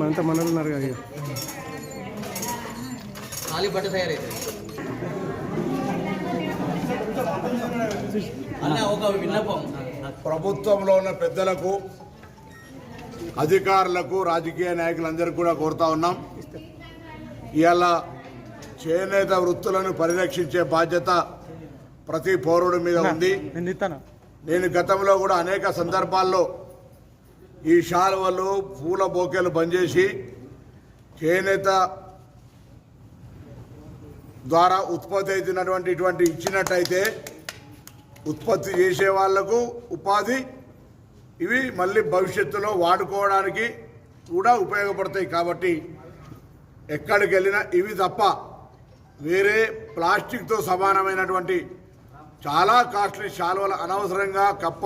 మనంతా మనలు ఉన్నారు కదా ఖాళీ బట్ట తయారైతే అన్న ఒక విన్నపం ప్రభుత్వంలో ఉన్న పెద్దలకు అధికారులకు రాజకీయ నాయకులందరికీ కూడా కోరుతా ఉన్నాం. ఇవాళ చేనేత వృత్తులను పరిరక్షించే బాధ్యత ప్రతి పౌరుడి మీద ఉంది. నేను గతంలో కూడా అనేక సందర్భాల్లో ఈ శాలువలు పూల బొకేలు బంద్ చేసి చేనేత ద్వారా ఉత్పత్తి అవుతున్నటువంటి ఇటువంటి ఇచ్చినట్టయితే ఉత్పత్తి చేసే వాళ్లకు ఉపాధి, ఇవి మళ్ళీ భవిష్యత్తులో వాడుకోవడానికి కూడా ఉపయోగపడతాయి. కాబట్టి ఎక్కడికి వెళ్ళినా ఇవి తప్ప వేరే ప్లాస్టిక్తో సమానమైనటువంటి చాలా కాస్ట్లీ శాలువలు అనవసరంగా కప్ప